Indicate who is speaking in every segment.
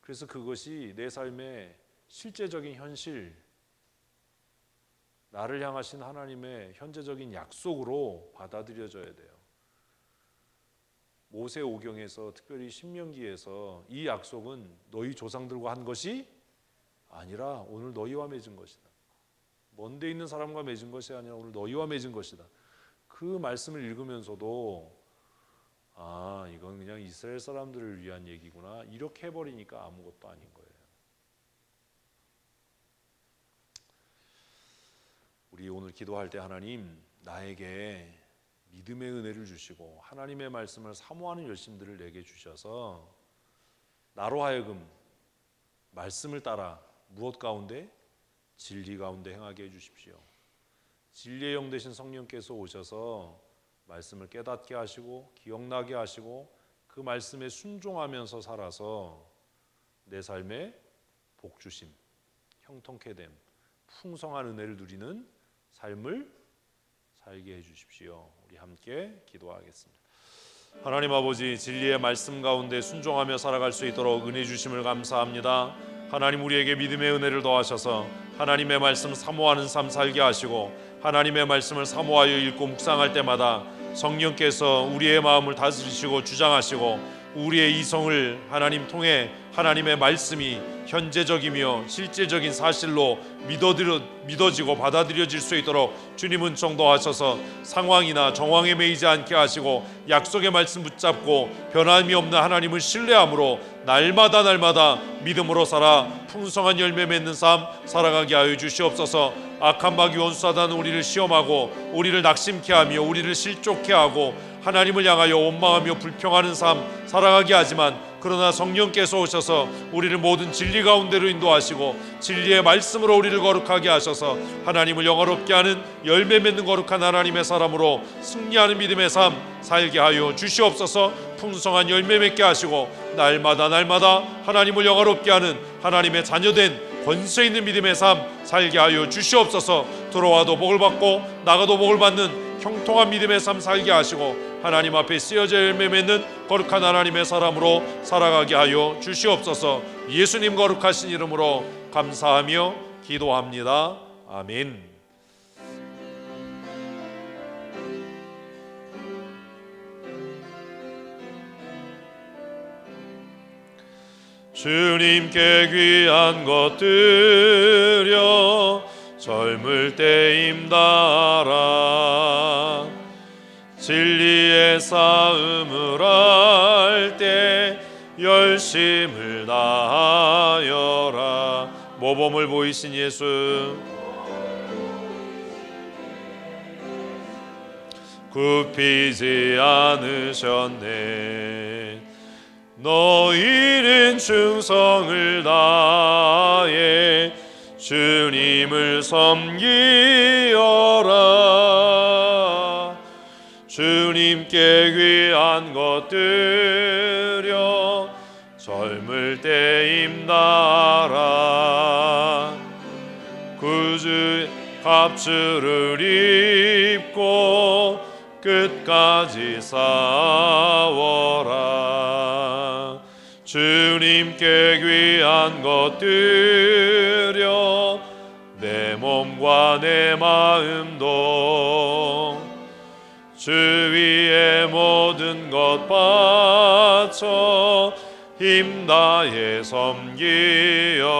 Speaker 1: 그래서 그것이 내 삶의 실제적인 현실, 나를 향하신 하나님의 현재적인 약속으로 받아들여져야 돼요. 모세오경에서, 특별히 신명기에서 이 약속은 너희 조상들과 한 것이 아니라 오늘 너희와 맺은 것이다. 먼데 있는 사람과 맺은 것이 아니라 오늘 너희와 맺은 것이다. 그 말씀을 읽으면서도 이건 그냥 이스라엘 사람들을 위한 얘기구나, 이렇게 해버리니까 아무것도 아닌 거예요. 우리 오늘 기도할 때 하나님, 나에게 믿음의 은혜를 주시고 하나님의 말씀을 사모하는 열심들을 내게 주셔서 나로 하여금 말씀을 따라 무엇 가운데? 진리 가운데 행하게 해주십시오. 진리의 영 되신 성령께서 오셔서 말씀을 깨닫게 하시고 기억나게 하시고 그 말씀에 순종하면서 살아서 내 삶에 복주심, 형통케 됨, 풍성한 은혜를 누리는 삶을 살게 해주십시오. 우리 함께 기도하겠습니다. 하나님 아버지, 진리의 말씀 가운데 순종하며 살아갈 수 있도록 은혜 주심을 감사합니다. 하나님, 우리에게 믿음의 은혜를 더하셔서 하나님의 말씀 사모하는 삶 살게 하시고 하나님의 말씀을 사모하여 읽고 묵상할 때마다 성령께서 우리의 마음을 다스리시고 주장하시고 우리의 이성을 하나님 통해 하나님의 말씀이 현재적이며 실제적인 사실로 믿어지고 받아들여질 수 있도록 주님은 정도하셔서 상황이나 정황에 매이지 않게 하시고 약속의 말씀 붙잡고 변함이 없는 하나님을 신뢰함으로 날마다 믿음으로 살아 풍성한 열매 맺는 삶 살아가게 하여 주시옵소서. 악한 마귀 원수사단은 우리를 시험하고 우리를 낙심케 하며 우리를 실족케 하고 하나님을 향하여 원망하며 불평하는 삶 살아가게 하지만, 그러나 성령께서 오셔서 우리를 모든 진리 가운데로 인도하시고 진리의 말씀으로 우리를 거룩하게 하셔서 하나님을 영화롭게 하는 열매 맺는 거룩한 하나님의 사람으로 승리하는 믿음의 삶 살게 하여 주시옵소서. 풍성한 열매 맺게 하시고 날마다 하나님을 영화롭게 하는 하나님의 자녀된 권세 있는 믿음의 삶 살게 하여 주시옵소서. 들어와도 복을 받고 나가도 복을 받는 형통한 믿음의 삶 살게 하시고 하나님 앞에 쓰여져 열매 맺는 거룩한 하나님의 사람으로 살아가게 하여 주시옵소서. 예수님 거룩하신 이름으로 감사하며 기도합니다. 아멘. 주님께 귀한 것 드려 젊을 때 임달아 진리의 싸움을 할 때 열심을 다하여라. 모범을 보이신 예수, 굽히지 않으셨네. 너희는 충성을 다해 주님을 섬기어라. 주님께 귀한 것 드려 젊을 때 임달아 구주의 갑주를 입고 끝까지 싸워라. 주님께 귀한 것 드려 내 몸과 내 마음도 주 위에 모든 것 바쳐 힘다해 섬기어라.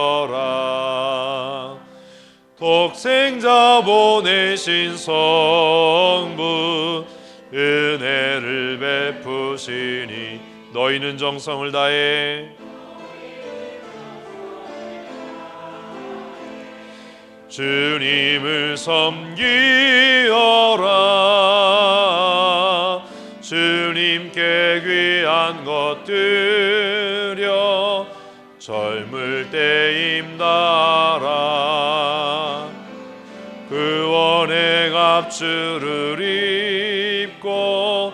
Speaker 1: 독생자 보내신 성부 은혜를 베푸시니 너희는 정성을 다해 주님을 섬기어라. 주님께 귀한 것 드려 젊을 때 임달아 구원의 갑주를 입고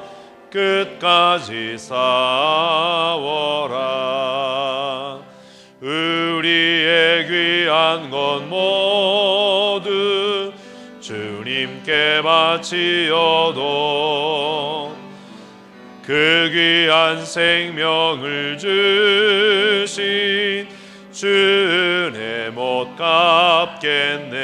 Speaker 1: 끝까지 싸워라. 우리의 귀한 것 모두 주님께 바치어도 그 귀한 생명을 주신 주는 못 갚겠네.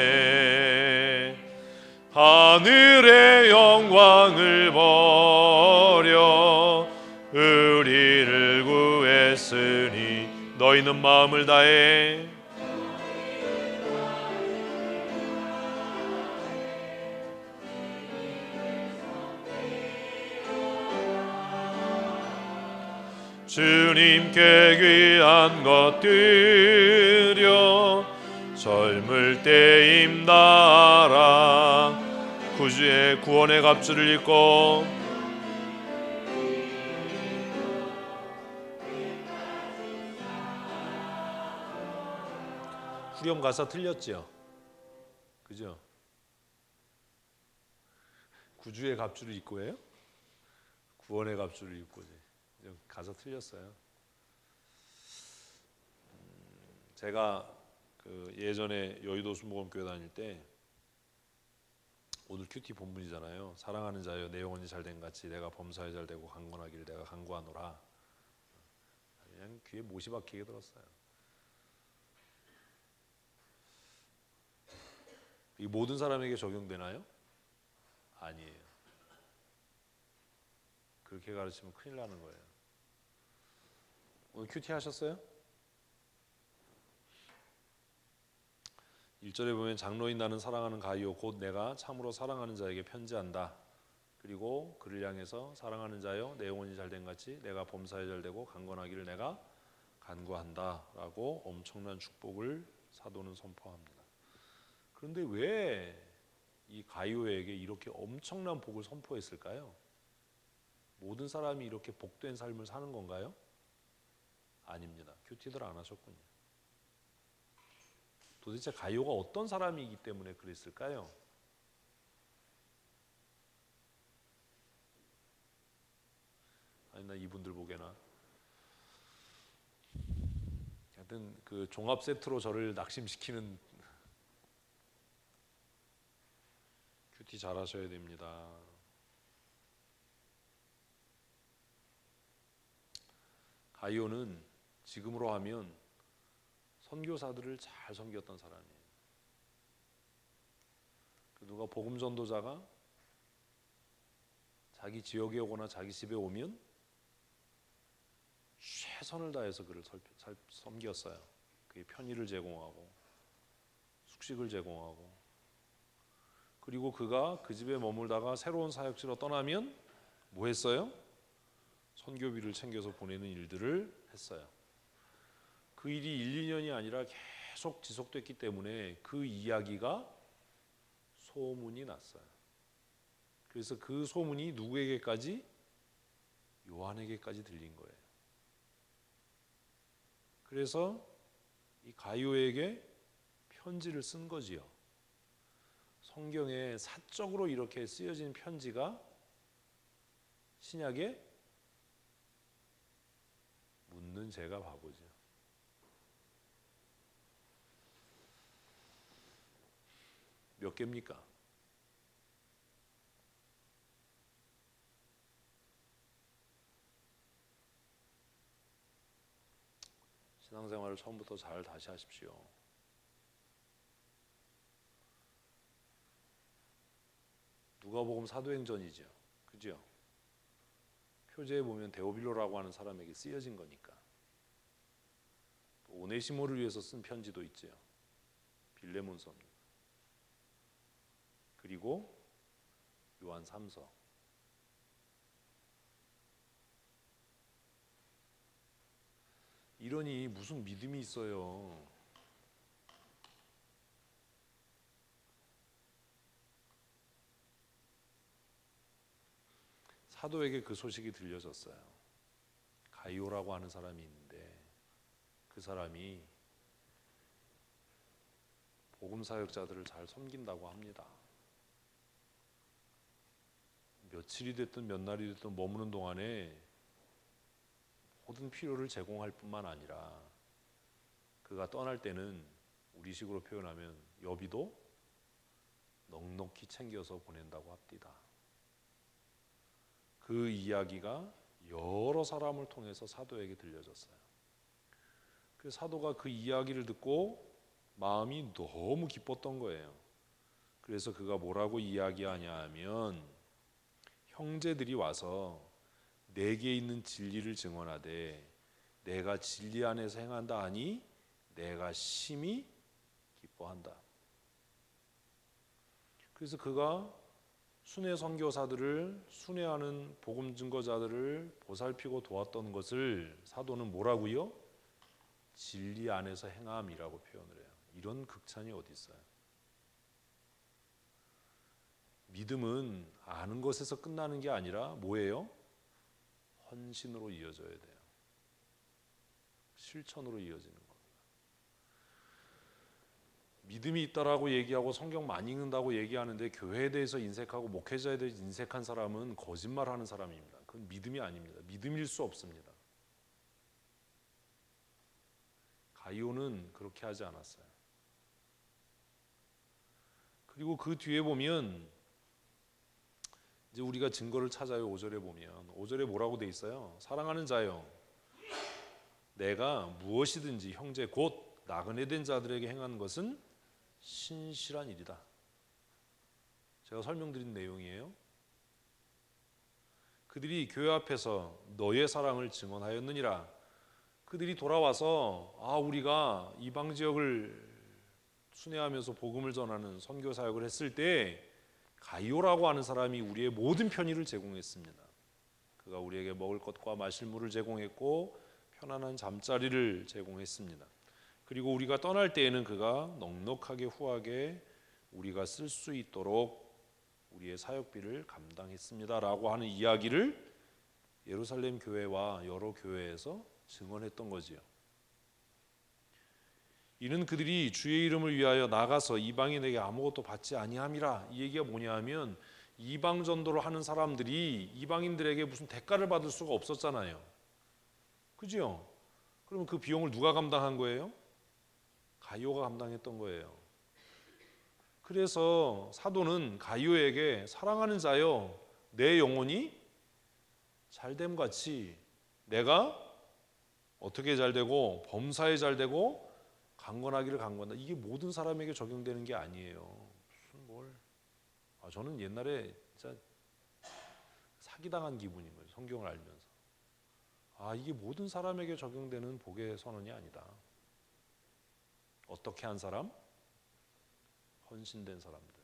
Speaker 1: 하늘의 영광을 버려 우리를 구했으니 너희는 마음을 다해 주님께 귀한 것 드려 젊을 때 임다하라. 구주의 구원의 갑주를 입고 후렴 가사 틀렸죠? 그죠? 구주의 갑주를 입고 해요? 구원의 갑주를 입고지. 가사 틀렸어요. 제가 그 예전에 여의도 순복음교회 다닐 때 오늘 큐티 본문이잖아요. 사랑하는 자여 내 영혼이 잘된 같이 내가 범사에 잘되고 강건하기를 내가 간구하노라. 그냥 귀에 못이 박히게 들었어요. 이 모든 사람에게 적용되나요? 아니에요. 그렇게 가르치면 큰일 나는 거예요. 오늘 큐티 하셨어요? 1절에 보면 장로인 나는 사랑하는 가이오 곧 내가 참으로 사랑하는 자에게 편지한다. 그리고 그를 향해서 사랑하는 자여 내 영혼이 잘된 같이 내가 범사에 잘되고 강건하기를 내가 간구한다 라고 엄청난 축복을 사도는 선포합니다. 그런데 왜 이 가이오에게 이렇게 엄청난 복을 선포했을까요? 모든 사람이 이렇게 복된 삶을 사는 건가요? 아닙니다. 큐티들 안 하셨군요. 도대체 가이오가 어떤 사람이기 때문에 그랬을까요? 아니 나 이분들 보게나 하여튼 그 종합 세트로 저를 낙심시키는 큐티 잘 하셔야 됩니다. 가이오는 지금으로 하면 선교사들을 잘 섬겼던 사람이에요. 누가 복음 전도자가 자기 지역에 오거나 자기 집에 오면 최선을 다해서 그를 섬겼어요. 그게 편의를 제공하고 숙식을 제공하고 그리고 그가 그 집에 머물다가 새로운 사역지로 떠나면 뭐 했어요? 선교비를 챙겨서 보내는 일들을 했어요. 그 일이 1, 2년이 아니라 계속 지속됐기 때문에 그 이야기가 소문이 났어요. 그래서 그 소문이 누구에게까지? 요한에게까지 들린 거예요. 그래서 이 가이오에게 편지를 쓴 거지요. 성경에 사적으로 이렇게 쓰여진 편지가 신약에 묻는 제가 바보죠. 몇 개입니까? 신앙생활을 처음부터 잘 다시 하십시오. 누가복음 사도행전이죠. 그죠? 표제에 보면 데오빌로라고 하는 사람에게 쓰여진 거니까. 오네시모를 위해서 쓴 편지도 있죠. 빌레몬서입니다. 그리고 요한 3서. 이러니 무슨 믿음이 있어요. 사도에게 그 소식이 들려졌어요. 가이오라고 하는 사람이 있는데 그 사람이 복음 사역자들을 잘 섬긴다고 합니다. 며칠이 됐든 몇 날이 됐든 머무는 동안에 모든 필요를 제공할 뿐만 아니라 그가 떠날 때는 우리식으로 표현하면 여비도 넉넉히 챙겨서 보낸다고 합니다. 그 이야기가 여러 사람을 통해서 사도에게 들려졌어요. 그 사도가 그 이야기를 듣고 마음이 너무 기뻤던 거예요. 그래서 그가 뭐라고 이야기하냐 하면, 형제들이 와서 내게 있는 진리를 증언하되 내가 진리 안에서 행한다 하니 내가 심히 기뻐한다. 그래서 그가 순회 선교사들을, 순회하는 복음 증거자들을 보살피고 도왔던 것을 사도는 뭐라고요? 진리 안에서 행함이라고 표현을 해요. 이런 극찬이 어디 있어요? 믿음은 아는 것에서 끝나는 게 아니라 뭐예요? 헌신으로 이어져야 돼요. 실천으로 이어지는 겁니다. 믿음이 있다라고 얘기하고 성경 많이 읽는다고 얘기하는데 교회에 대해서 인색하고 목회자에 대해서 인색한 사람은 거짓말하는 사람입니다. 그건 믿음이 아닙니다. 믿음일 수 없습니다. 가이오는 그렇게 하지 않았어요. 그리고 그 뒤에 보면 이제 우리가 증거를 찾아요. 5절에 보면 5절에 뭐라고 돼 있어요? 사랑하는 자여, 내가 무엇이든지 형제 곧 나그네 된 자들에게 행한 것은 신실한 일이다. 제가 설명드린 내용이에요. 그들이 교회 앞에서 너의 사랑을 증언하였느니라. 그들이 돌아와서 우리가 이방 지역을 순회하면서 복음을 전하는 선교 사역을 했을 때 가이오라고 하는 사람이 우리의 모든 편의를 제공했습니다. 그가 우리에게 먹을 것과 마실 물을 제공했고 편안한 잠자리를 제공했습니다. 그리고 우리가 떠날 때에는 그가 넉넉하게 후하게 우리가 쓸 수 있도록 우리의 사역비를 감당했습니다라고 하는 이야기를 예루살렘 교회와 여러 교회에서 증언했던 거지요. 이는 그들이 주의 이름을 위하여 나가서 이방인에게 아무것도 받지 아니함이라. 이 얘기가 뭐냐 하면 이방 전도를 하는 사람들이 이방인들에게 무슨 대가를 받을 수가 없었잖아요. 그죠? 그러면 그 비용을 누가 감당한 거예요? 가이오가 감당했던 거예요. 그래서 사도는 가이오에게 사랑하는 자여, 내 영혼이 잘됨 같이 내가 어떻게 잘되고 범사에 잘되고 강건하기를 강건하다. 이게 모든 사람에게 적용되는 게 아니에요. 무슨 뭘? 저는 옛날에 진짜 사기당한 기분인 거예요. 성경을 알면서. 이게 모든 사람에게 적용되는 복의 선언이 아니다. 어떻게 한 사람? 헌신된 사람들.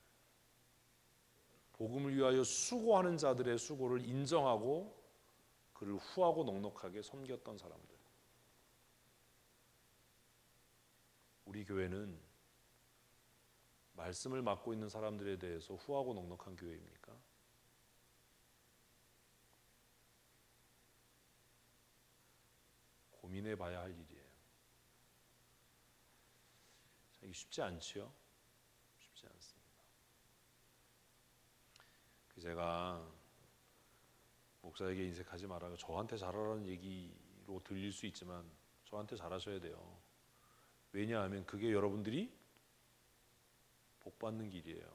Speaker 1: 복음을 위하여 수고하는 자들의 수고를 인정하고 그를 후하고 넉넉하게 섬겼던 사람들. 우리 교회는 말씀을 맡고 있는 사람들에 대해서 후하고 넉넉한 교회입니까? 고민해 봐야 할 일이에요. 이게 쉽지 않지요? 쉽지 않습니다. 제가 목사에게 인색하지 말아요. 저한테 잘하라는 얘기로 들릴 수 있지만 저한테 잘하셔야 돼요. 왜냐하면 그게 여러분들이 복 받는 길이에요.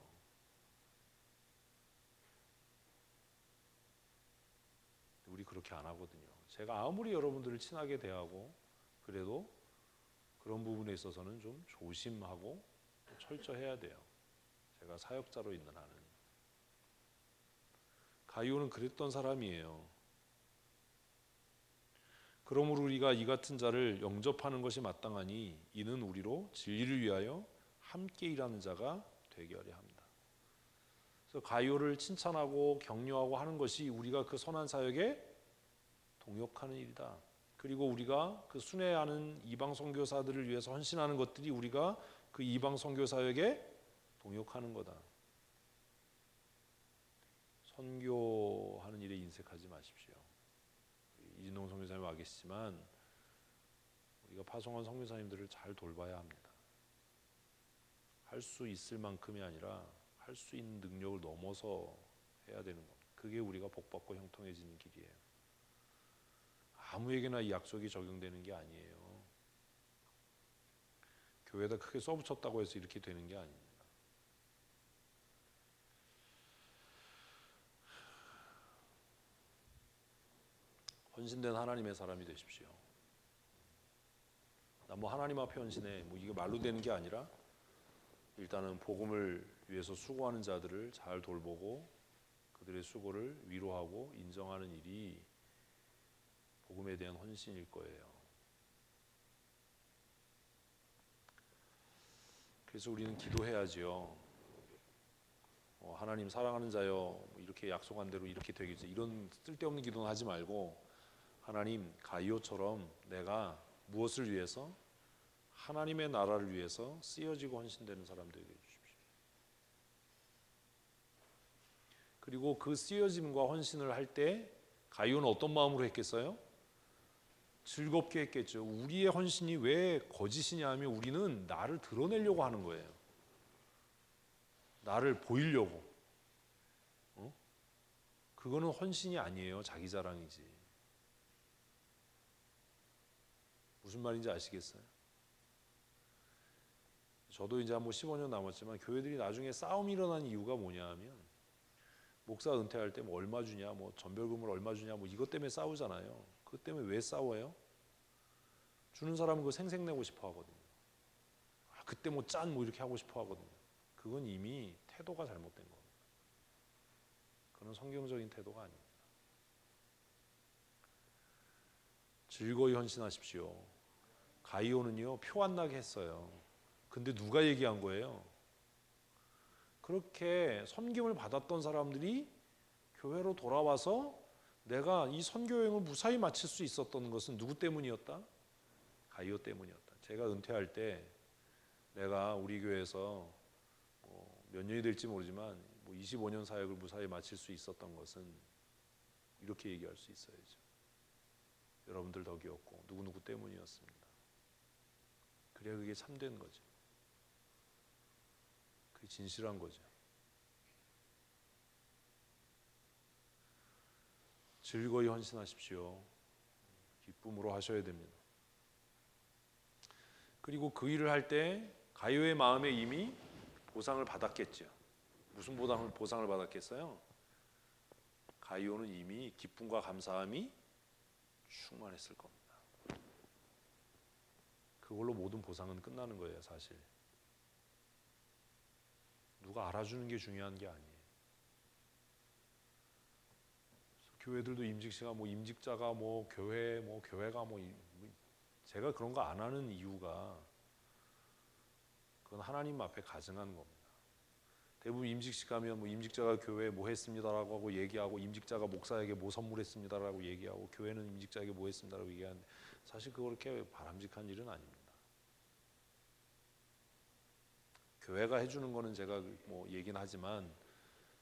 Speaker 1: 우리 그렇게 안 하거든요. 제가 아무리 여러분들을 친하게 대하고 그래도 그런 부분에 있어서는 좀 조심하고 철저해야 돼요. 제가 사역자로 있는 한은. 가이오는 그랬던 사람이에요. 그러므로 우리가 이 같은 자를 영접하는 것이 마땅하니 이는 우리로 진리를 위하여 함께 일하는 자가 되게 하려 합니다. 그래서 가이오를 칭찬하고 격려하고 하는 것이 우리가 그 선한 사역에 동역하는 일이다. 그리고 우리가 그 순회하는 이방 선교사들을 위해서 헌신하는 것들이 우리가 그 이방 선교 사역에 동역하는 거다. 선교하는 일에 인색하지 마십시오. 이진동 선교사님 와 계시지만 우리가 파송한 선교사님들을 잘 돌봐야 합니다. 할 수 있을 만큼이 아니라 할 수 있는 능력을 넘어서 해야 되는 겁니다. 그게 우리가 복받고 형통해지는 길이에요. 아무에게나 이 약속이 적용되는 게 아니에요. 교회에다 크게 써붙였다고 해서 이렇게 되는 게 아닙니다. 헌신된 하나님의 사람이 되십시오. 나 뭐 하나님 앞에 헌신해. 뭐 이게 말로 되는 게 아니라 일단은 복음을 위해서 수고하는 자들을 잘 돌보고 그들의 수고를 위로하고 인정하는 일이 복음에 대한 헌신일 거예요. 그래서 우리는 기도해야지요. 하나님 사랑하는 자여, 뭐 이렇게 약속한 대로 이렇게 되겠지. 이런 쓸데없는 기도는 하지 말고 하나님 가이오처럼 내가 무엇을 위해서 하나님의 나라를 위해서 쓰여지고 헌신되는 사람 되게 해주십시오. 그리고 그 쓰여짐과 헌신을 할 때 가이오는 어떤 마음으로 했겠어요? 즐겁게 했겠죠. 우리의 헌신이 왜 거짓이냐 하면 우리는 나를 드러내려고 하는 거예요. 나를 보이려고. 그거는 헌신이 아니에요. 자기 자랑이지. 무슨 말인지 아시겠어요? 저도 이제 뭐 15년 남았지만 교회들이 나중에 싸움이 일어난 이유가 뭐냐 하면 목사 은퇴할 때 뭐 얼마 주냐, 뭐 전별금을 얼마 주냐, 뭐 이것 때문에 싸우잖아요. 그것 때문에 왜 싸워요? 주는 사람은 그거 생색내고 싶어 하거든요. 그때 뭐 짠 뭐 이렇게 하고 싶어 하거든요. 그건 이미 태도가 잘못된 겁니다. 그건 성경적인 태도가 아닙니다. 즐거이 헌신하십시오. 가이오는요 표 안 나게 했어요. 근데 누가 얘기한 거예요? 그렇게 섬김을 받았던 사람들이 교회로 돌아와서 내가 이 선교 여행을 무사히 마칠 수 있었던 것은 누구 때문이었다? 가이오 때문이었다. 제가 은퇴할 때 내가 우리 교회에서 몇 년이 될지 모르지만 25년 사역을 무사히 마칠 수 있었던 것은 이렇게 얘기할 수 있어야죠. 여러분들 덕이었고 누구누구 때문이었습니다. 그래야 그게 참된 거죠. 그게 진실한 거죠. 즐거이 헌신하십시오. 기쁨으로 하셔야 됩니다. 그리고 그 일을 할 때 가이오의 마음에 이미 보상을 받았겠죠. 무슨 보상을 받았겠어요? 가이오는 이미 기쁨과 감사함이 충만했을 겁니다. 그걸로 모든 보상은 끝나는 거예요, 사실. 누가 알아주는 게 중요한 게 아니에요. 교회들도 임직시가 임직자가 교회가 제가 그런 거 안 하는 이유가 그건 하나님 앞에 가증한 겁니다. 대부분 임직식 가면 임직자가 교회에 뭐 했습니다라고 하고 얘기하고 임직자가 목사에게 뭐 선물했습니다라고 얘기하고 교회는 임직자에게 뭐 했습니다라고 얘기하는데 사실 그렇게 바람직한 일은 아닙니다. 교회가 해주는 거는 제가 얘기는 하지만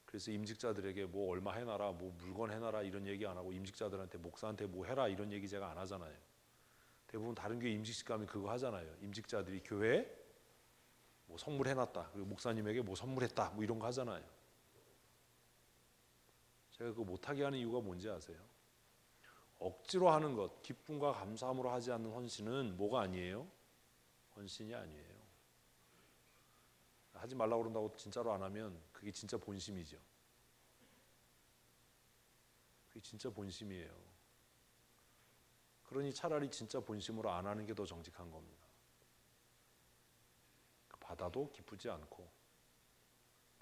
Speaker 1: 그래서 임직자들에게 뭐 얼마 해놔라, 뭐 물건 해놔라 이런 얘기 안 하고 임직자들한테 목사한테 뭐 해라 이런 얘기 제가 안 하잖아요. 대부분 다른 교회 임직식 가면 그거 하잖아요. 임직자들이 교회에 뭐 선물해놨다, 그리고 목사님에게 뭐 선물했다, 뭐 이런 거 하잖아요. 제가 그거 못하게 하는 이유가 뭔지 아세요? 억지로 하는 것, 기쁨과 감사함으로 하지 않는 헌신은 뭐가 아니에요? 헌신이 아니에요. 하지 말라고 그런다고 진짜로 안 하면 그게 진짜 본심이죠. 그게 진짜 본심이에요. 그러니 차라리 진짜 본심으로 안 하는 게 더 정직한 겁니다. 받아도 기쁘지 않고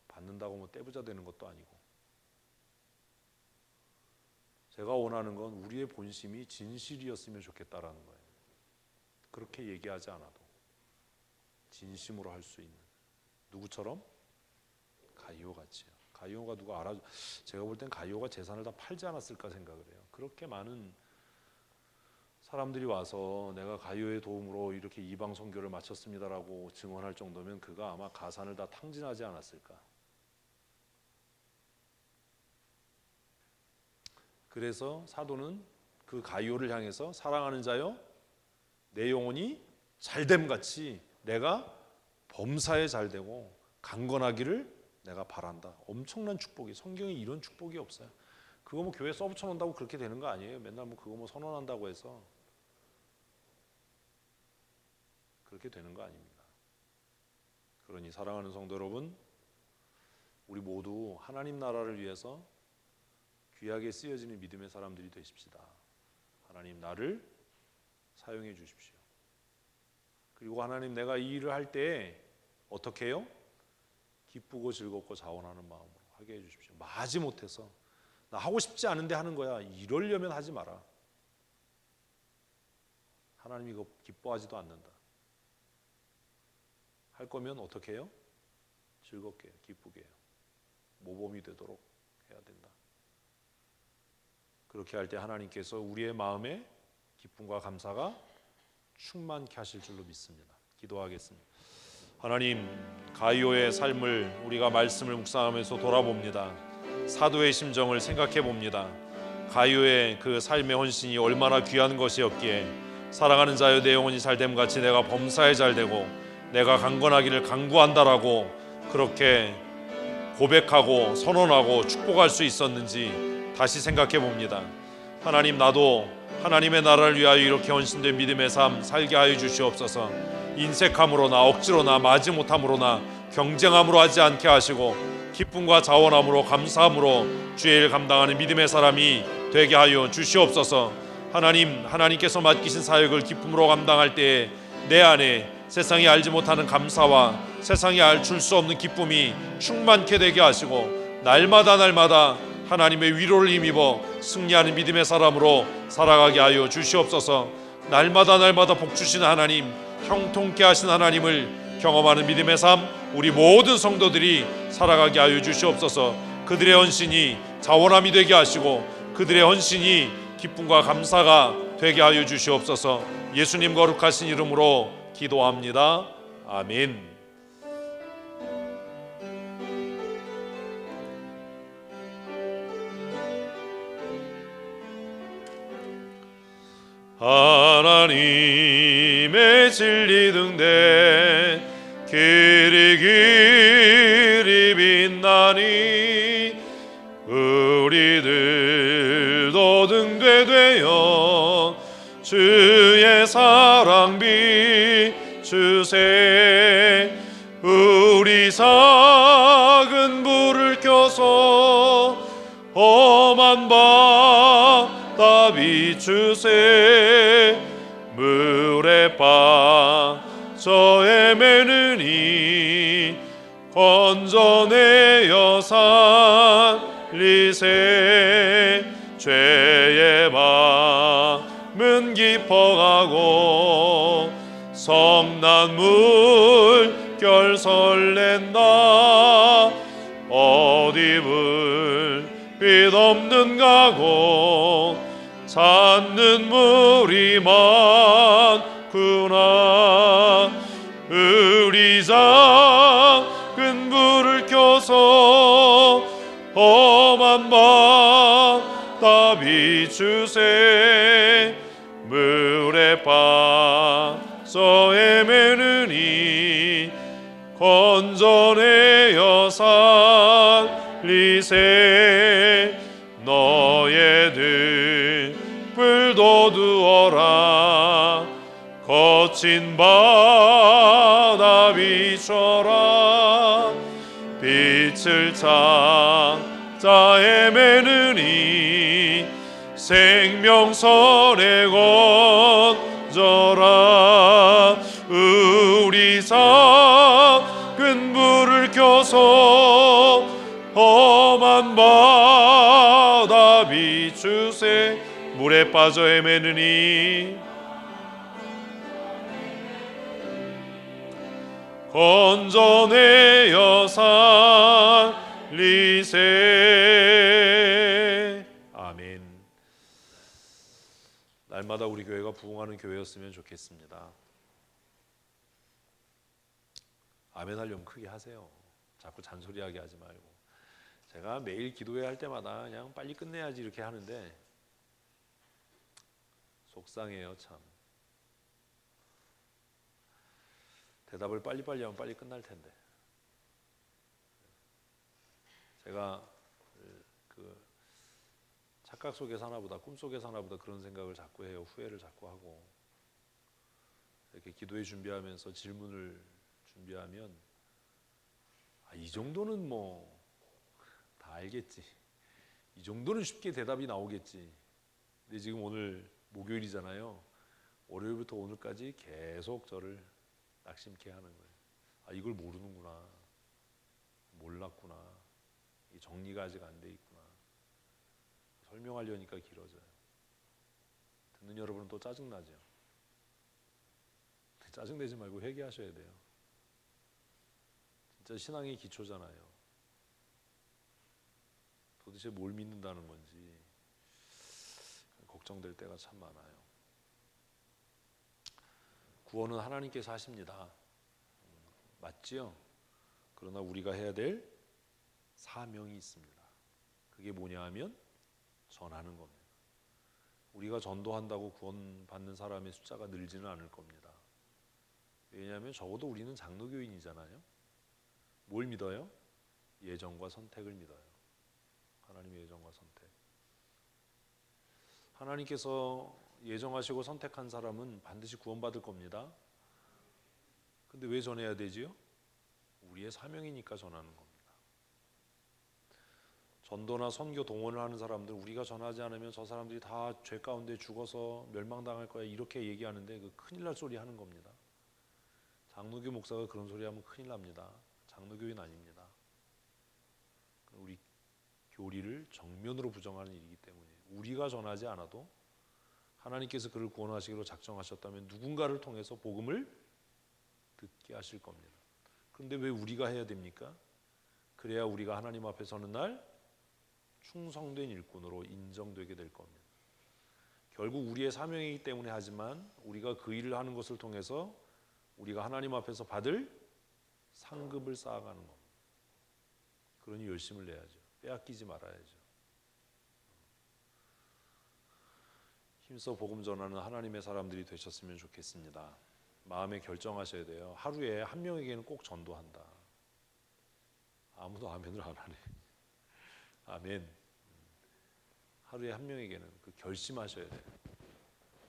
Speaker 1: 받는다고 뭐 떼부자 되는 것도 아니고 제가 원하는 건 우리의 본심이 진실이었으면 좋겠다라는 거예요. 그렇게 얘기하지 않아도 진심으로 할 수 있는 누구처럼? 가이오 같이요. 가이오가 누가 알아? 제가 볼 땐 가이오가 재산을 다 팔지 않았을까 생각을 해요. 그렇게 많은 사람들이 와서 내가 가이오의 도움으로 이렇게 이방 선교를 마쳤습니다라고 증언할 정도면 그가 아마 가산을 다 탕진하지 않았을까. 그래서 사도는 그 가이오를 향해서 사랑하는 자여 내 영혼이 잘됨 같이 내가 범사에 잘되고 강건하기를 내가 바란다. 엄청난 축복이, 성경에 이런 축복이 없어요. 그거 교회 써붙여 놓는다고 그렇게 되는 거 아니에요. 맨날 그거 선언한다고 해서 그렇게 되는 거 아닙니다. 그러니 사랑하는 성도 여러분, 우리 모두 하나님 나라를 위해서 귀하게 쓰여지는 믿음의 사람들이 되십시다. 하나님 나를 사용해 주십시오. 그리고 하나님, 내가 이 일을 할 때 어떻게 해요? 기쁘고 즐겁고 자원하는 마음으로 하게 해주십시오. 마지 못해서 나 하고 싶지 않은데 하는 거야, 이러려면 하지 마라. 하나님 이거 기뻐하지도 않는다. 할 거면 어떻게 해요? 즐겁게 해요. 기쁘게 해요. 모범이 되도록 해야 된다. 그렇게 할 때 하나님께서 우리의 마음에 기쁨과 감사가 충만케 하실 줄로 믿습니다. 기도하겠습니다. 하나님, 가이오의 삶을 우리가 말씀을 묵상하면서 돌아봅니다. 사도의 심정을 생각해 봅니다. 가이오의 그 삶의 헌신이 얼마나 귀한 것이었기에 사랑하는 자여 내 영혼이 잘됨 같이 내가 범사에 잘되고 내가 강건하기를 간구한다라고 그렇게 고백하고 선언하고 축복할 수 있었는지 다시 생각해 봅니다. 하나님, 나도 하나님의 나라를 위하여 이렇게 헌신된 믿음의 삶 살게 하여 주시옵소서. 인색함으로나 억지로나 마지못함으로나 경쟁함으로 하지 않게 하시고 기쁨과 자원함으로 감사함으로 주의 일 감당하는 믿음의 사람이 되게 하여 주시옵소서. 하나님, 하나님께서 맡기신 사역을 기쁨으로 감당할 때에 내 안에 세상이 알지 못하는 감사와 세상이 줄 수 없는 기쁨이 충만케 되게 하시고 날마다 하나님의 위로를 힘입어 승리하는 믿음의 사람으로 살아가게 하여 주시옵소서. 날마다 복 주시는 하나님, 형통케 하신 하나님을 경험하는 믿음의 삶 우리 모든 성도들이 살아가게 하여 주시옵소서. 그들의 헌신이 자원함이 되게 하시고 그들의 헌신이 기쁨과 감사가 되게 하여 주시옵소서. 예수님 거룩하신 이름으로 기도합니다. 아멘. 하나님의 진리 등대 길이 빛나니 우리들도 등대 되어 주의 사랑 비추세. 우리 작은 불을 켜서 험한 바다 비추세. 물에 빠져 헤매느니 건져내어 살리세. 죄의 마음은 깊어가고 성난 물결 설렌다. 어디 불빛 없는 가고 찾는 물이 많구나. 우리 작은 불을 켜서 험한 바다 비추세. 물에 빠져 헤매느니 건져내어 살리세. 너의 등불 돋우어라. 거친 바다 비춰라. 빛을 찾아 헤매느니 생명선에 건져라. 우리 작은 불을 켜서 험한 바다 비추세. 물에 빠져 헤매느니 건져내어 살리세. 아멘. 날마다 우리 교회가 부흥하는 교회였으면 좋겠습니다. 아멘 하려면 크게 하세요. 자꾸 잔소리하게 하지 말고. 제가 매일 기도회 할 때마다 그냥 빨리 끝내야지 이렇게 하는데 속상해요. 참. 대답을 빨리빨리 하면 빨리 끝날 텐데. 제가 그 착각 속에 사나보다 꿈 속에 사나보다 그런 생각을 자꾸 해요. 후회를 자꾸 하고. 이렇게 기도회 준비하면서 질문을 준비하면 이 정도는 뭐 다 알겠지. 이 정도는 쉽게 대답이 나오겠지. 근데 지금 오늘 목요일이잖아요. 월요일부터 오늘까지 계속 저를 낙심케 하는 거예요. 아, 이걸 모르는구나, 몰랐구나, 이 정리가 아직 안 돼 있구나. 설명하려니까 길어져요. 듣는 여러분은 또 짜증나죠. 짜증내지 말고 회개하셔야 돼요. 진짜 신앙의 기초잖아요. 도대체 뭘 믿는다는 건지 걱정될 때가 참 많아요. 구원은 하나님께서 하십니다. 맞지요? 그러나 우리가 해야 될 사명이 있습니다. 그게 뭐냐 하면 전하는 겁니다. 우리가 전도한다고 구원받는 사람의 숫자가 늘지는 않을 겁니다. 왜냐하면 적어도 우리는 장로교인이잖아요. 뭘 믿어요? 예정과 선택을 믿어요. 하나님의 예정과 선택. 하나님께서 예정하시고 선택한 사람은 반드시 구원받을 겁니다. 근데 왜 전해야 되지요? 우리의 사명이니까 전하는 겁니다. 전도나 선교 동원을 하는 사람들, 우리가 전하지 않으면 저 사람들이 다 죄 가운데 죽어서 멸망당할 거야, 이렇게 얘기하는데 그 큰일 날 소리 하는 겁니다. 장로교 목사가 그런 소리 하면 큰일 납니다. 장로교인 아닙니다. 우리 교리를 정면으로 부정하는 일이기 때문에 우리가 전하지 않아도 하나님께서 그를 구원하시기로 작정하셨다면 누군가를 통해서 복음을 듣게 하실 겁니다. 그런데 왜 우리가 해야 됩니까? 그래야 우리가 하나님 앞에 서는 날 충성된 일꾼으로 인정되게 될 겁니다. 결국 우리의 사명이기 때문에 하지만 우리가 그 일을 하는 것을 통해서 우리가 하나님 앞에서 받을 상급을 쌓아가는 겁니다. 그러니 열심을 내야죠. 빼앗기지 말아야죠. 힘써 복음 전하는 하나님의 사람들이 되셨으면 좋겠습니다. 마음에 결정하셔야 돼요. 하루에 한 명에게는 꼭 전도한다. 아무도 아멘을 안 하네. 아멘. 하루에 한 명에게는 그 결심하셔야 돼요.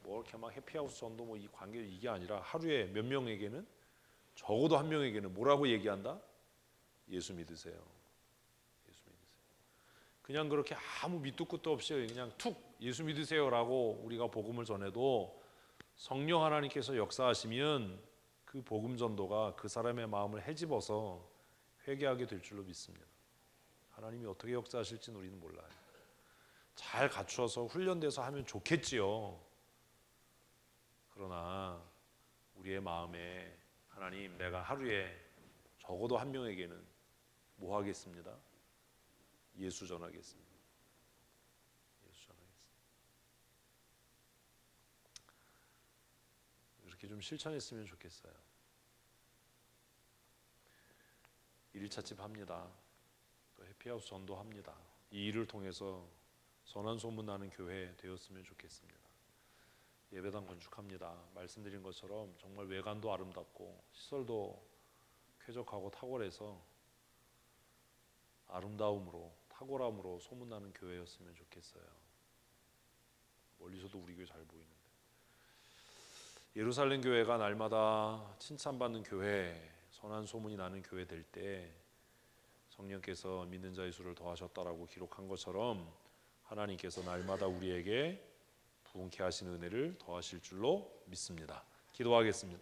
Speaker 1: 뭐 이렇게 막 해피하우스 전도 뭐 이 관계 이게 아니라 하루에 몇 명에게는, 적어도 한 명에게는 뭐라고 얘기한다? 예수 믿으세요. 예수 믿으세요. 그냥 그렇게 아무 밑도 끝도 없이 그냥 툭 예수 믿으세요라고 우리가 복음을 전해도 성령 하나님께서 역사하시면 그 복음 전도가 그 사람의 마음을 헤집어서 회개하게 될 줄로 믿습니다. 하나님이 어떻게 역사하실지는 우리는 몰라요. 잘 갖추어서 훈련돼서 하면 좋겠지요. 그러나 우리의 마음에 하나님, 내가 하루에 적어도 한 명에게는 뭐 하겠습니다? 예수 전하겠습니다. 예수 전하겠습니다. 이렇게 좀 실천했으면 좋겠어요. 1차집 합니다. 또 해피하우스 전도합니다. 이 일을 통해서 선한 소문 나는 교회 되었으면 좋겠습니다. 예배당 건축합니다. 말씀드린 것처럼 정말 외관도 아름답고 시설도 쾌적하고 탁월해서 아름다움으로 탁월함으로 소문나는 교회였으면 좋겠어요. 멀리서도 우리 교회 잘 보이는데. 예루살렘 교회가 날마다 칭찬받는 교회, 선한 소문이 나는 교회 될 때 성령께서 믿는 자의 수를 더하셨다라고 기록한 것처럼 하나님께서 날마다 우리에게 부흥케 하신 은혜를 더하실 줄로 믿습니다. 기도하겠습니다.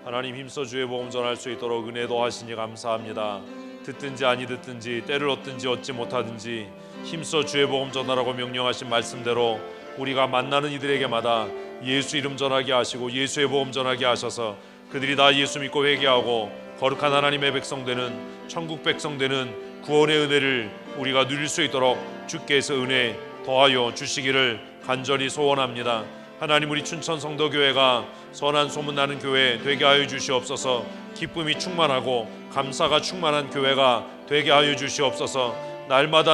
Speaker 1: 하나님, 힘써 주의 복음 전할 수 있도록 은혜 더하시니 감사합니다. 듣든지 아니 듣든지 때를 얻든지 얻지 못하든지 힘써 주의 복음 전하라고 명령하신 말씀대로 우리가 만나는 이들에게마다 예수 이름 전하게 하시고 예수의 복음 전하게 하셔서 그들이 다 예수 믿고 회개하고 거룩한 하나님의 백성 되는, 천국 백성 되는 구원의 은혜를 우리가 누릴 수 있도록 주께서 은혜 더하여 주시기를 간절히 소원합니다. 하나님, 우리 춘천 성도교회가 선한 소문나는 교회 되게 하여 주시옵소서. 기쁨이 충만하고 감사가 충만한 교회가 되게 하여 주시옵소서. 날마다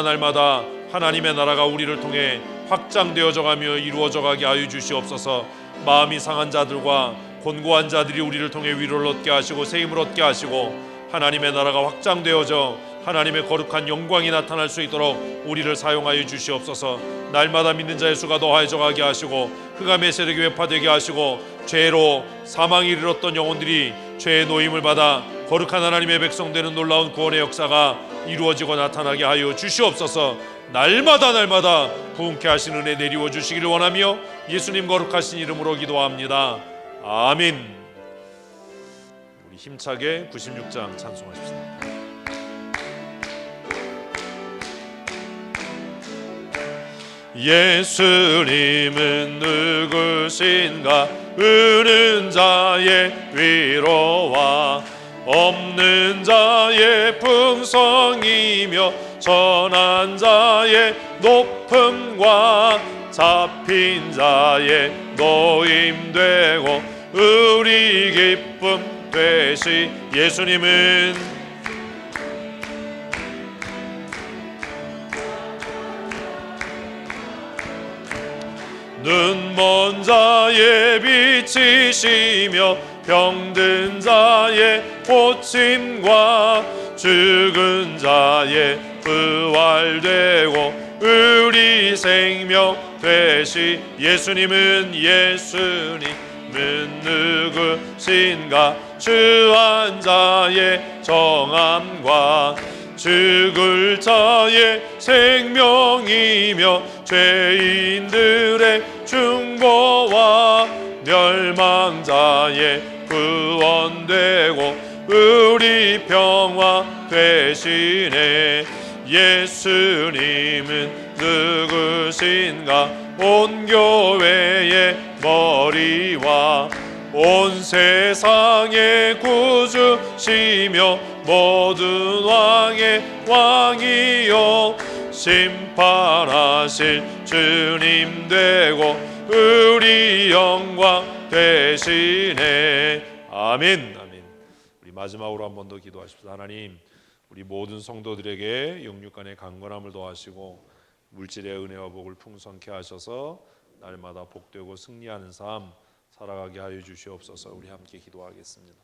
Speaker 1: 하나님의 나라가 우리를 통해 확장되어져 가며 이루어져 가게 하여 주시옵소서. 마음이 상한 자들과 곤고한 자들이 우리를 통해 위로를 얻게 하시고 세임을 얻게 하시고 하나님의 나라가 확장되어져 하나님의 거룩한 영광이 나타날 수 있도록 우리를 사용하여 주시옵소서. 날마다 믿는 자의 수가 더하여져 가게 하시고 흑암의 세력이 회파되게 하시고 죄로 사망에 이르렀던 영혼들이 죄의 노임을 받아 거룩한 하나님의 백성 되는 놀라운 구원의 역사가 이루어지고 나타나게 하여 주시옵소서. 날마다 부흥케 하시는 은혜 내리워 주시기를 원하며 예수님 거룩하신 이름으로 기도합니다. 아멘. 힘차게 96장 찬송하십시다. 예수님은 누구신가? 의는 자의 위로와 없는 자의 풍성이며 전한 자의 높음과 잡힌 자의 노임되고 우리 기쁨 되시. 예수님은 눈먼 자의 빛이시며 병든 자의 고침과 죽은 자의 부활되고 우리 생명 되시. 예수님은 누구신가? 주한 자의 정함과 죽을 자의 생명이며 죄인들의 중보와 멸망자의 구원되고 우리 평화 되시네. 예수님은 누구신가? 온 교회의 머리와 온 세상의 구주시며 모든 왕의 왕이요 심판하실 주님 되고 우리 영광 되시네. 아멘. 아멘. 우리 마지막으로 한 번 더 기도하십시다. 하나님, 우리 모든 성도들에게 영육간의 강건함을 더하시고 물질의 은혜와 복을 풍성케 하셔서 날마다 복되고 승리하는 삶 살아가게 하여 주시옵소서. 우리 함께 기도하겠습니다.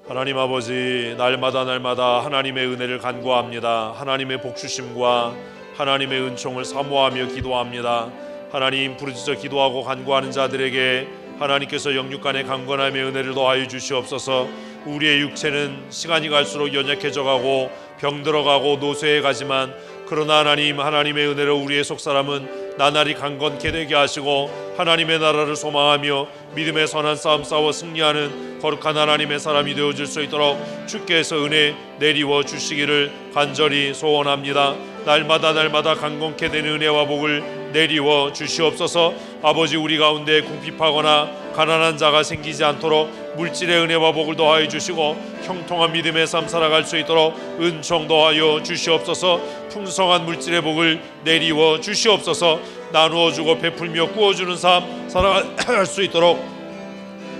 Speaker 1: 하나님 아버지, 날마다 하나님의 은혜를 간구합니다. 하나님의 복주심과 하나님의 은총을 사모하며 기도합니다. 하나님, 부르짖어 기도하고 간구하는 자들에게 하나님께서 영육간의 강건함의 은혜를 더하여 주시옵소서. 우리의 육체는 시간이 갈수록 연약해져 가고 병들어가고 노쇠해 가지만 그러나 하나님, 하나님의 은혜로 우리의 속사람은 나날이 강건케 되게 하시고 하나님의 나라를 소망하며 믿음의 선한 싸움 싸워 승리하는 거룩한 하나님의 사람이 되어줄 수 있도록 주께서 은혜 내리워 주시기를 간절히 소원합니다. 날마다 강건케 되는 은혜와 복을 내리워 주시옵소서. 아버지, 우리 가운데 궁핍하거나 가난한 자가 생기지 않도록 물질의 은혜와 복을 더하여 주시고 형통한 믿음의 삶 살아갈 수 있도록 은총 더하여 주시옵소서. 풍성한 물질의 복을 내리워 주시옵소서. 나누어 주고 베풀며 구워주는 삶 살아갈 수 있도록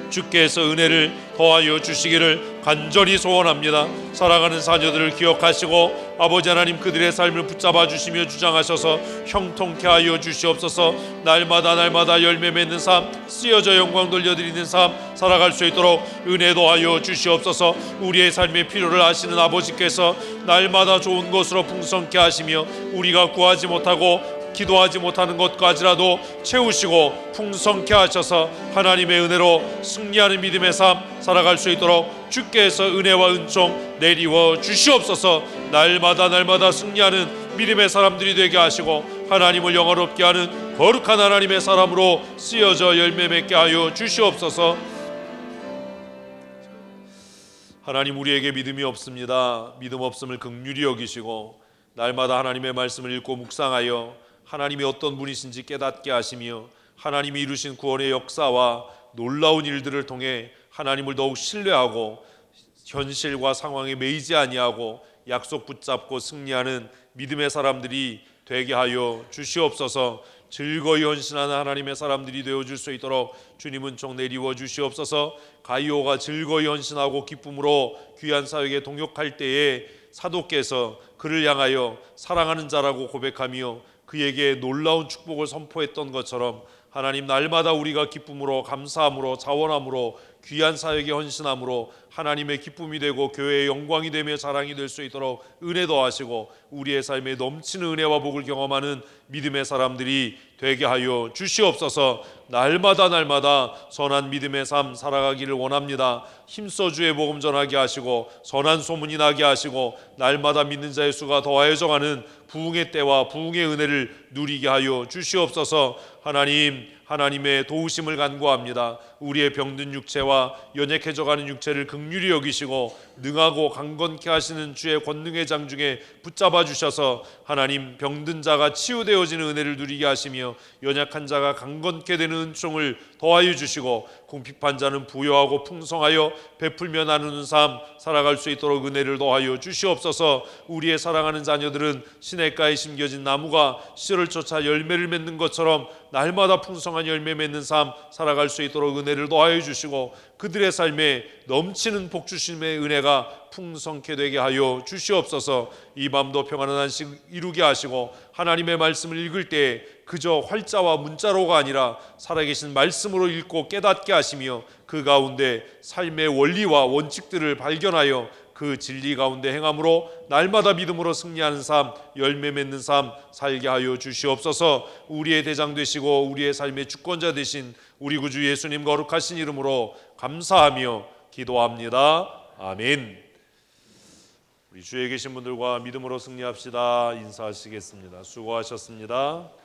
Speaker 1: 주께서 은혜를 더하여 주시기를 간절히 소원합니다. 살아가는 자녀들을 기억하시고 아버지 하나님, 그들의 삶을 붙잡아 주시며 주장하셔서 형통케 하여 주시옵소서. 날마다 열매 맺는 삶, 쓰여져 영광 돌려드리는 삶 살아갈 수 있도록 은혜 더하여 주시옵소서. 우리의 삶의 필요를 아시는 아버지께서 날마다 좋은 것으로 풍성케 하시며 우리가 구하지 못하고 기도하지 못하는 것까지라도 채우시고 풍성케 하셔서 하나님의 은혜로 승리하는 믿음의 삶 살아갈 수 있도록 주께서 은혜와 은총 내리워 주시옵소서. 날마다 승리하는 믿음의 사람들이 되게 하시고 하나님을 영화롭게 하는 거룩한 하나님의 사람으로 쓰여져 열매 맺게 하여 주시옵소서. 하나님, 우리에게 믿음이 없습니다. 믿음 없음을 긍휼히 여기시고 날마다 하나님의 말씀을 읽고 묵상하여 하나님이 어떤 분이신지 깨닫게 하시며 하나님이 이루신 구원의 역사와 놀라운 일들을 통해 하나님을 더욱 신뢰하고 현실과 상황에 매이지 아니하고 약속 붙잡고 승리하는 믿음의 사람들이 되게 하여 주시옵소서. 즐거이 헌신하는 하나님의 사람들이 되어줄 수 있도록 주님 은총 내리워 주시옵소서. 가이오가 즐거이 헌신하고 기쁨으로 귀한 사역에 동역할 때에 사도께서 그를 향하여 사랑하는 자라고 고백하며 그에게 놀라운 축복을 선포했던 것처럼 하나님, 날마다 우리가 기쁨으로 감사함으로 자원함으로 귀한 사역에 헌신함으로 하나님의 기쁨이 되고 교회의 영광이 되며 자랑이 될 수 있도록 은혜 더하시고 우리의 삶에 넘치는 은혜와 복을 경험하는 믿음의 사람들이 되게 하여 주시옵소서. 날마다 선한 믿음의 삶 살아가기를 원합니다. 힘써 주의 복음 전하게 하시고 선한 소문이 나게 하시고 날마다 믿는 자의 수가 더하여져 가는 부흥의 때와 부흥의 은혜를 누리게 하여 주시옵소서. 하나님, 하나님의 도우심을 간구합니다. 우리의 병든 육체와 연약해져가는 육체를 긍휼히 여기시고 능하고 강건케 하시는 주의 권능의 장 중에 붙잡아 주셔서 하나님 병든 자가 치유되어지는 은혜를 누리게 하시며 연약한 자가 강건케 되는 은총을 더하여 주시고 궁핍한 자는 부여하고 풍성하여 베풀며 나누는 삶 살아갈 수 있도록 은혜를 더하여 주시옵소서. 우리의 사랑하는 자녀들은 시냇가에 심겨진 나무가 씨를 쫓아 열매를 맺는 것처럼 날마다 풍성한 열매 맺는 삶 살아갈 수 있도록 은혜를 더하여 주시고 그들의 삶에 넘치는 복주심의 은혜가 풍성케 되게 하여 주시옵소서. 이 밤도 평안한 안식 이루게 하시고 하나님의 말씀을 읽을 때 그저 활자와 문자로가 아니라 살아계신 말씀으로 읽고 깨닫게 하시며 그 가운데 삶의 원리와 원칙들을 발견하여 그 진리 가운데 행함으로 날마다 믿음으로 승리하는 삶, 열매 맺는 삶 살게 하여 주시옵소서. 우리의 대장 되시고 우리의 삶의 주권자 되신 우리 구주 예수님 거룩하신 이름으로 감사하며 기도합니다. 아멘. 우리 주위에 계신 분들과 믿음으로 승리합시다. 인사하시겠습니다. 수고하셨습니다.